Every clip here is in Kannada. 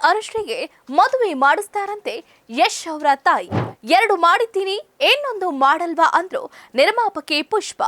ಅನುಶ್ರೀಗೆ ಮದುವೆ ಮಾಡಿಸ್ತಾರಂತೆ ಯಶ್ ಅವರ ತಾಯಿ. 2 ಮಾಡಿದ್ದೀನಿ ಇನ್ನೊಂದು ಮಾಡಲ್ವಾ ಅಂದ್ರು ನಿರ್ಮಾಪಕಿ ಪುಷ್ಪ.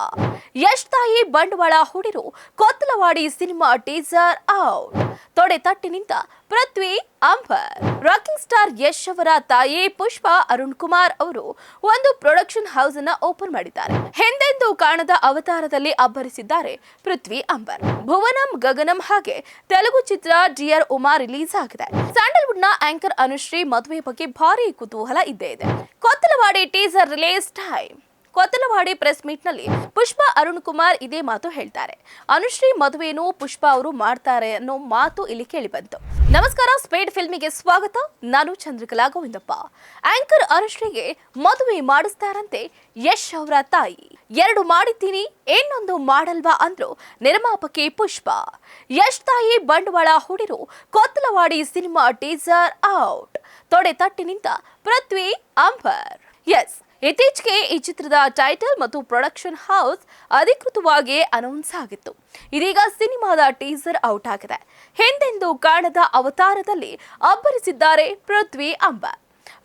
ಯಶ್ ತಾಯಿ ಬಂಡವಾಳ ಹೂಡಿರು ಕೊತ್ತಲವಾಡಿ ಸಿನಿಮಾ ಟೀಸರ್ ಔಟ್. ತೊಡೆ ತಟ್ಟಿ ನಿಂತ ಪೃಥ್ವಿ ಅಂಬರ್. ರಾಕಿಂಗ್ ಸ್ಟಾರ್ ಯಶ್ ಅವರ ತಾಯಿ ಪುಷ್ಪ ಅರುಣ್ ಕುಮಾರ್ ಅವರು ಒಂದು ಪ್ರೊಡಕ್ಷನ್ ಹೌಸ್ ಅನ್ನ ಓಪನ್ ಮಾಡಿದ್ದಾರೆ. ಹಿಂದೆಂದೂ ಕಾಣದ ಅವತಾರದಲ್ಲಿ ಅಬ್ಬರಿಸಿದ್ದಾರೆ ಪೃಥ್ವಿ ಅಂಬರ್. ಭುವನಂ ಗಗನಂ ಹಾಗೆ ತೆಲುಗು ಚಿತ್ರ ಡಿಯರ್ ಉಮಾ ರಿಲೀಸ್ ಆಗಿದೆ. ಸ್ಯಾಂಡಲ್ವುಡ್ ನ ಆಂಕರ್ ಅನುಶ್ರೀ ಮದುವೆ ಬಗ್ಗೆ ಭಾರಿ ಕುತೂಹಲ ಇದ್ದೇ ಇದೆ. Kothalavadi teaser release time. Kothalavadi press meet ನಲ್ಲಿ ಪುಷ್ಪ ಅರುಣ್ ಕುಮಾರ್ ಇದೇ ಮಾತು ಹೇಳ್ತಾರೆ. ಅನುಶ್ರೀ ಮದುವೆಯನ್ನು ಪುಷ್ಪ ಅವರು ಮಾಡ್ತಾರೆ ಅನ್ನೋ ಮಾತು ಇಲ್ಲಿ ಕೇಳಿ ಬಂತು. ನಮಸ್ಕಾರ, ಸ್ಪೀಡ್ ಫಿಲ್ಮಿಗೆ ಸ್ವಾಗತ. ನಾನು ಚಂದ್ರಕಲಾ ಗೋವಿಂದಪ್ಪ. ಆಂಕರ್ ಅನುಶ್ರೀಗೆ ಮದುವೆ ಮಾಡಿಸ್ತಾರಂತೆ ಯಶ್ ಅವರ ತಾಯಿ. 2 ಮಾಡಿದ್ದೀನಿ ಇನ್ನೊಂದು ಮಾಡಲ್ವಾ ಅಂದ್ರು ನಿರ್ಮಾಪಕಿ ಪುಷ್ಪ. ಯಶ್ ತಾಯಿ ಬಂಡವಾಳ ಹೂಡಿರು ಕೊತ್ತಲವಾಡಿ ಸಿನಿಮಾ ಟೀಸರ್ ಔಟ್. ತೊಡೆ ತಟ್ಟಿ ನಿಂತ ಪೃಥ್ವಿ ಅಂಬರ್. ಎಸ್, ಇತ್ತೀಚೆಗೆ ಈ ಚಿತ್ರದ ಟೈಟಲ್ ಮತ್ತು ಪ್ರೊಡಕ್ಷನ್ ಹೌಸ್ ಅಧಿಕೃತವಾಗಿ ಅನೌನ್ಸ್ ಆಗಿತ್ತು. ಇದೀಗ ಸಿನಿಮಾದ ಟೀಸರ್ ಔಟ್ ಆಗಿದೆ. ಹಿಂದೆಂದೂ ಕಾಣದ ಅವತಾರದಲ್ಲಿ ಅಬ್ಬರಿಸಿದ್ದಾರೆ ಪೃಥ್ವಿ ಅಂಬರ್.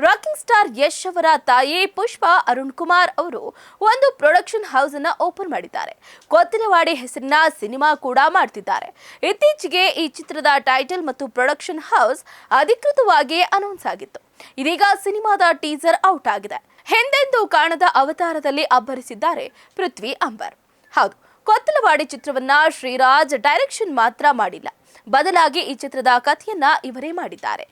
ರಾಕಿಂಗ್ ಸ್ಟಾರ್ ಯಶ್ ಅವರ ತಾಯಿ ಪುಷ್ಪ ಅರುಣ್ ಕುಮಾರ್ ಅವರು ಒಂದು ಪ್ರೊಡಕ್ಷನ್ ಹೌಸ್ ಅನ್ನ ಓಪನ್ ಮಾಡಿದ್ದಾರೆ. ಕೊತ್ತಲವಾಡಿ ಹೆಸರಿನ ಸಿನಿಮಾ ಕೂಡ ಮಾಡ್ತಿದ್ದಾರೆ. ಇತ್ತೀಚೆಗೆ ಈ ಚಿತ್ರದ ಟೈಟಲ್ ಮತ್ತು ಪ್ರೊಡಕ್ಷನ್ ಹೌಸ್ ಅಧಿಕೃತವಾಗಿ ಅನೌನ್ಸ್ ಆಗಿತ್ತು. ಇದೀಗ ಸಿನಿಮಾದ ಟೀಸರ್ ಔಟ್ ಆಗಿದೆ. ಹಿಂದೆಂದೂ ಕಾಣದ ಅವತಾರದಲ್ಲಿ ಅಬ್ಬರಿಸಿದ್ದಾರೆ ಪೃಥ್ವಿ ಅಂಬರ್. ಹೌದು, ಕೊತ್ತಲವಾಡಿ ಚಿತ್ರವನ್ನ ಶ್ರೀರಾಜ್ ಡೈರೆಕ್ಷನ್ ಮಾತ್ರ ಮಾಡಿಲ್ಲ, ಬದಲಾಗಿ ಈ ಚಿತ್ರದ ಕಥೆಯನ್ನ ಇವರೇ ಮಾಡಿದ್ದಾರೆ.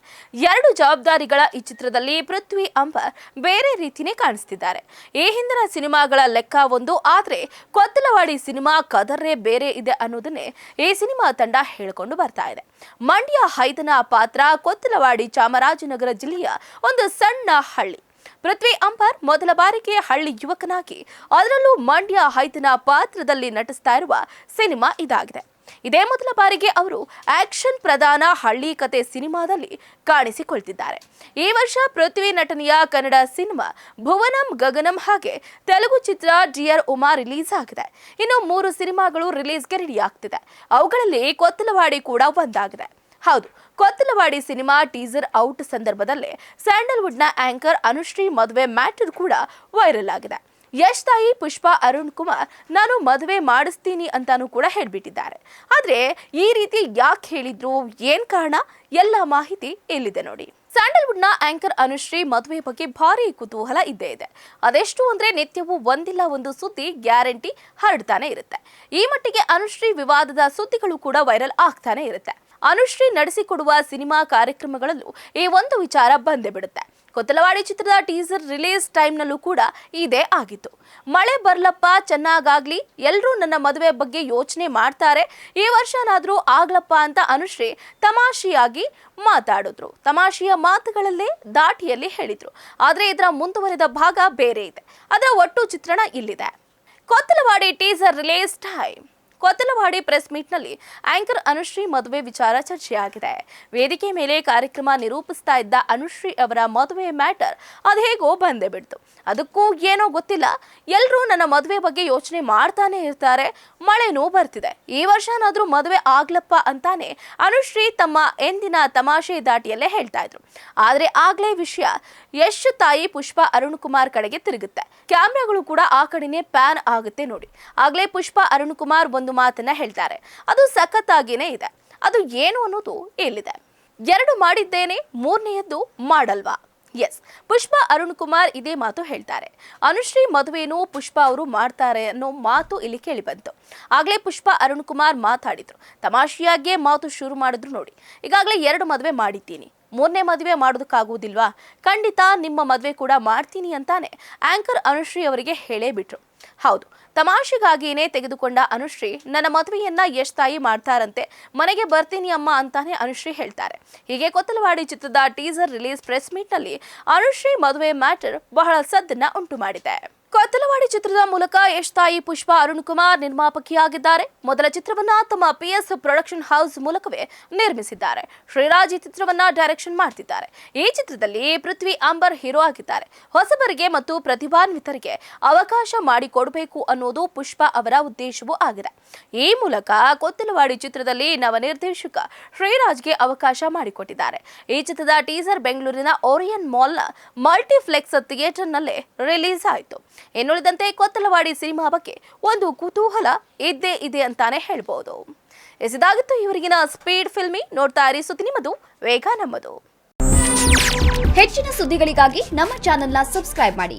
2 ಜವಾಬ್ದಾರಿಗಳ ಈ ಚಿತ್ರದಲ್ಲಿ ಪೃಥ್ವಿ ಅಂಬರ್ ಬೇರೆ ರೀತಿನೇ ಕಾಣಿಸ್ತಿದ್ದಾರೆ. ಈ ಹಿಂದಿನ ಸಿನಿಮಾಗಳ ಲೆಕ್ಕ ಒಂದು, ಆದ್ರೆ ಕೊತ್ತಲವಾಡಿ ಸಿನಿಮಾ ಕದರೇ ಬೇರೆ ಇದೆ ಅನ್ನೋದನ್ನೇ ಈ ಸಿನಿಮಾ ತಂಡ ಹೇಳಿಕೊಂಡು ಬರ್ತಾ ಇದೆ. ಮಂಡ್ಯ ಹೈದನ ಪಾತ್ರ ಕೊತ್ತಲವಾಡಿ ಚಾಮರಾಜನಗರ ಜಿಲ್ಲೆಯ ಒಂದು ಸಣ್ಣ ಹಳ್ಳಿ. ಪೃಥ್ವಿ ಅಂಬರ್ ಮೊದಲ ಬಾರಿಗೆ ಹಳ್ಳಿ ಯುವಕನಾಗಿ, ಅದರಲ್ಲೂ ಮಂಡ್ಯ ಹೈದನ ಪಾತ್ರದಲ್ಲಿ ನಟಿಸ್ತಾ ಇರುವ ಸಿನಿಮಾ ಇದಾಗಿದೆ. ಇದೇ ಮೊದಲ ಬಾರಿಗೆ ಅವರು ಆಕ್ಷನ್ ಪ್ರಧಾನ ಹಳ್ಳಿ ಕತೆ ಸಿನಿಮಾದಲ್ಲಿ ಕಾಣಿಸಿಕೊಳ್ತಿದ್ದಾರೆ. ಈ ವರ್ಷ ಪೃಥ್ವಿ ನಟನೆಯ ಕನ್ನಡ ಸಿನಿಮಾ ಭುವನಂ ಗಗನಂ ಹಾಗೆ ತೆಲುಗು ಚಿತ್ರ ಡಿಯರ್ ಉಮಾ ರಿಲೀಸ್ ಆಗಿದೆ. ಇನ್ನು 3 ಸಿನಿಮಾಗಳು ರಿಲೀಸ್ಗೆ ರೆಡಿ ಆಗ್ತಿದೆ. ಅವುಗಳಲ್ಲಿ ಕೊತ್ತಲವಾಡಿ ಕೂಡ ಒಂದಾಗಿದೆ. ಹೌದು, ಕೊತ್ತಲವಾಡಿ ಸಿನಿಮಾ ಟೀಸರ್ ಔಟ್ ಸಂದರ್ಭದಲ್ಲೇ ಸ್ಯಾಂಡಲ್ವುಡ್ ನ ಆಂಕರ್ ಅನುಶ್ರೀ ಮದುವೆ ಮ್ಯಾಟರ್ ಕೂಡ ವೈರಲ್ ಆಗಿದೆ. ಯಶ್ ತಾಯಿ ಪುಷ್ಪ ಅರುಣ್ ಕುಮಾರ್ ನಾನು ಮದುವೆ ಮಾಡಿಸ್ತೀನಿ ಅಂತಾನೂ ಕೂಡ ಹೇಳ್ಬಿಟ್ಟಿದ್ದಾರೆ. ಆದ್ರೆ ಈ ರೀತಿ ಯಾಕೆ ಹೇಳಿದ್ರು, ಏನ್ ಕಾರಣ, ಎಲ್ಲ ಮಾಹಿತಿ ಇಲ್ಲಿದೆ ನೋಡಿ. ಸ್ಯಾಂಡಲ್ವುಡ್ ನ ಆಂಕರ್ ಅನುಶ್ರೀ ಮದುವೆ ಬಗ್ಗೆ ಭಾರಿ ಕುತೂಹಲ ಇದ್ದೇ ಇದೆ. ಅದೆಷ್ಟು ಅಂದ್ರೆ ನಿತ್ಯವೂ ಒಂದಿಲ್ಲ ಒಂದು ಸುದ್ದಿ ಗ್ಯಾರಂಟಿ ಹರಡ್ತಾನೆ ಇರುತ್ತೆ. ಈ ಮಟ್ಟಿಗೆ ಅನುಶ್ರೀ ವಿವಾದದ ಸುದ್ದಿಗಳು ಕೂಡ ವೈರಲ್ ಆಗ್ತಾನೆ ಇರುತ್ತೆ. ಅನುಶ್ರೀ ನಡೆಸಿಕೊಡುವ ಸಿನಿಮಾ ಕಾರ್ಯಕ್ರಮಗಳಲ್ಲೂ ಈ ಒಂದು ವಿಚಾರ ಬಂದೇ ಬಿಡುತ್ತೆ. ಕೊತ್ತಲವಾಡಿ ಚಿತ್ರದ ಟೀಸರ್ ರಿಲೀಸ್ ಟೈಮ್ನಲ್ಲೂ ಕೂಡ ಇದೇ ಆಗಿತ್ತು. ಮಳೆ ಬರ್ಲಪ್ಪ ಚೆನ್ನಾಗಾಗ್ಲಿ, ಎಲ್ಲರೂ ನನ್ನ ಮದುವೆ ಬಗ್ಗೆ ಯೋಚನೆ ಮಾಡ್ತಾರೆ, ಈ ವರ್ಷನಾದ್ರೂ ಆಗ್ಲಪ್ಪ ಅಂತ ಅನುಶ್ರೀ ತಮಾಷೆಯಾಗಿ ಮಾತಾಡಿದ್ರು. ತಮಾಷೆಯ ಮಾತುಗಳಲ್ಲೇ ದಾಟಿಯಲ್ಲಿ ಹೇಳಿದ್ರು. ಆದ್ರೆ ಇದರ ಮುಂದುವರೆದ ಭಾಗ ಬೇರೆ ಇದೆ. ಅದರ ಒಟ್ಟು ಚಿತ್ರಣ ಇಲ್ಲಿದೆ. Kothalavadi teaser release time. Kothalavadi press meet ನಲ್ಲಿ ಆಂಕರ್ ಅನುಶ್ರೀ ಮದುವೆ ವಿಚಾರ ಚರ್ಚೆಯಾಗಿದೆ. ವೇದಿಕೆ ಮೇಲೆ ಕಾರ್ಯಕ್ರಮ ನಿರೂಪಿಸ್ತಾ ಇದ್ದ ಅನುಶ್ರೀ ಅವರ ಮದುವೆ ಮ್ಯಾಟರ್ ಅದೇಗೋ ಬಂದೇ ಬಿಡ್ತು. ಅದಕ್ಕೂ ಏನೋ ಗೊತ್ತಿಲ್ಲ, ಎಲ್ಲರೂ ನನ್ನ ಮದುವೆ ಬಗ್ಗೆ ಯೋಚನೆ ಮಾಡ್ತಾನೆ ಇರ್ತಾರೆ, ಮಳೆನೂ ಬರ್ತಿದೆ, ಈ ವರ್ಷನಾದ್ರೂ ಮದುವೆ ಆಗ್ಲಪ್ಪ ಅಂತಾನೆ ಅನುಶ್ರೀ ತಮ್ಮ ಎಂದಿನ ತಮಾಷೆ ದಾಟಿಯಲ್ಲೇ ಹೇಳ್ತಾ ಇದ್ರು. ಆದ್ರೆ ಆಗ್ಲೇ ವಿಷಯ ಯಶ್ ತಾಯಿ ಪುಷ್ಪ ಅರುಣ್ ಕುಮಾರ್ ಕಡೆಗೆ ತಿರುಗುತ್ತೆ. ಕ್ಯಾಮ್ರಾಗಳು ಕೂಡ ಆ ಕಡೆನೇ ಪ್ಯಾನ್ ಆಗುತ್ತೆ ನೋಡಿ. ಆಗ್ಲೇ ಪುಷ್ಪ ಅರುಣ್ ಕುಮಾರ್ ಒಂದು ಮಾತನ್ನ ಹೇಳ್ತಾರೆ. ಅದು ಸಖತ್ತಾಗಿನೇ ಇದೆ. ಅದು ಏನು ಅನ್ನೋದು ಇಲ್ಲಿದೆ. 2 ಮಾಡಿದ್ದೇನೆ, 3ನೇಯದ್ದು ಮಾಡಲ್ವಾ. ಎಸ್, ಪುಷ್ಪ ಅರುಣ್ ಕುಮಾರ್ ಇದೇ ಮಾತು ಹೇಳ್ತಾರೆ. ಅನುಶ್ರೀ ಮದುವೆಯನ್ನು ಪುಷ್ಪ ಅವರು ಮಾಡ್ತಾರೆ ಅನ್ನೋ ಮಾತು ಇಲ್ಲಿ ಕೇಳಿ ಬಂತು. ಆಗ್ಲೇ ಪುಷ್ಪ ಅರುಣ್ ಕುಮಾರ್ ಮಾತಾಡಿದ್ರು. ತಮಾಷೆಯಾಗಿಯೇ ಮಾತು ಶುರು ಮಾಡಿದ್ರು ನೋಡಿ. ಈಗಾಗಲೇ 2 ಮದುವೆ ಮಾಡಿದ್ದೀನಿ, 3ನೇ ಮದುವೆ ಮಾಡೋದಕ್ಕಾಗುವುದಿಲ್ವಾ? ಖಂಡಿತ ನಿಮ್ಮ ಮದುವೆ ಕೂಡ ಮಾಡ್ತೀನಿ ಅಂತಾನೆ ಆಂಕರ್ ಅನುಶ್ರೀ ಅವರಿಗೆ ಹೇಳೇ ಬಿಟ್ರು. ಹೌದು, ತಮಾಷೆಗಾಗಿಯೇ ತೆಗೆದುಕೊಂಡ ಅನುಶ್ರೀ ನನ್ನ ಮದುವೆಯನ್ನ ಯಶ್ ತಾಯಿ ಮಾಡ್ತಾರಂತೆ, ಮನೆಗೆ ಬರ್ತೀನಿ ಅಮ್ಮ ಅಂತಾನೆ ಅನುಶ್ರೀ ಹೇಳ್ತಾರೆ. ಹೀಗೆ ಕೊತ್ತಲವಾಡಿ ಚಿತ್ರದ ಟೀಸರ್ ರಿಲೀಸ್ ಪ್ರೆಸ್ ಮೀಟ್ ನಲ್ಲಿ ಅನುಶ್ರೀ ಮದುವೆ ಮ್ಯಾಟರ್ ಬಹಳ ಸದ್ದನ್ನ ಉಂಟು ಮಾಡಿದೆ. ಕೊತ್ತಲವಾಡಿ ಚಿತ್ರದ ಮೂಲಕ ಯಶ್ ತಾಯಿ ಪುಷ್ಪಾ ಅರುಣ್ ಕುಮಾರ್ ನಿರ್ಮಾಪಕಿಯಾಗಿದ್ದಾರೆ. ಮೊದಲ ಚಿತ್ರವನ್ನ ತಮ್ಮ PS ಪ್ರೊಡಕ್ಷನ್ ಹೌಸ್ ಮೂಲಕವೇ ನಿರ್ಮಿಸಿದ್ದಾರೆ. ಶ್ರೀರಾಜ್ ಈ ಚಿತ್ರವನ್ನ ಡೈರೆಕ್ಷನ್ ಮಾಡ್ತಿದ್ದಾರೆ. ಈ ಚಿತ್ರದಲ್ಲಿ ಪೃಥ್ವಿ ಅಂಬರ್ ಹೀರೋ ಆಗಿದ್ದಾರೆ. ಹೊಸಬರಿಗೆ ಮತ್ತು ಪ್ರತಿಭಾನ್ವಿತರಿಗೆ ಅವಕಾಶ ಮಾಡಿಕೊಡಬೇಕು ಅನ್ನೋದು ಪುಷ್ಪಾ ಅವರ ಉದ್ದೇಶವೂ ಆಗಿದೆ. ಈ ಮೂಲಕ ಕೊತ್ತಲವಾಡಿ ಚಿತ್ರದಲ್ಲಿ ನವ ನಿರ್ದೇಶಕ ಶ್ರೀರಾಜ್ಗೆ ಅವಕಾಶ ಮಾಡಿಕೊಟ್ಟಿದ್ದಾರೆ. ಈ ಚಿತ್ರದ ಟೀಸರ್ ಬೆಂಗಳೂರಿನ ಓರಿಯನ್ ಮಾಲ್ನ ಮಲ್ಟಿಪ್ಲೆಕ್ಸ್ ಥಿಯೇಟರ್ನಲ್ಲೇ ರಿಲೀಸ್ ಆಯಿತು. ಇನ್ನುಳಿದಂತೆ ಕೊತ್ತಲವಾಡಿ ಸಿನಿಮಾ ಬಗ್ಗೆ ಒಂದು ಕುತೂಹಲ ಇದ್ದೇ ಇದೆ ಅಂತಾನೆ ಹೇಳ್ಬೋದು. ಇದಾಗಿತ್ತು ಇವರಿಗಿನ ಸ್ಪೀಡ್ ಫಿಲ್ಮಿ. ನೋಡ್ತಾ ಇರಿ ಸುದ್ದಿ ನಿಮ್ಮದು, ವೇಗ ನಮ್ಮದು. ಹೆಚ್ಚಿನ ಸುದ್ದಿಗಳಿಗಾಗಿ ನಮ್ಮ ಚಾನೆಲ್ನ ಸಬ್ಸ್ಕ್ರೈಬ್ ಮಾಡಿ.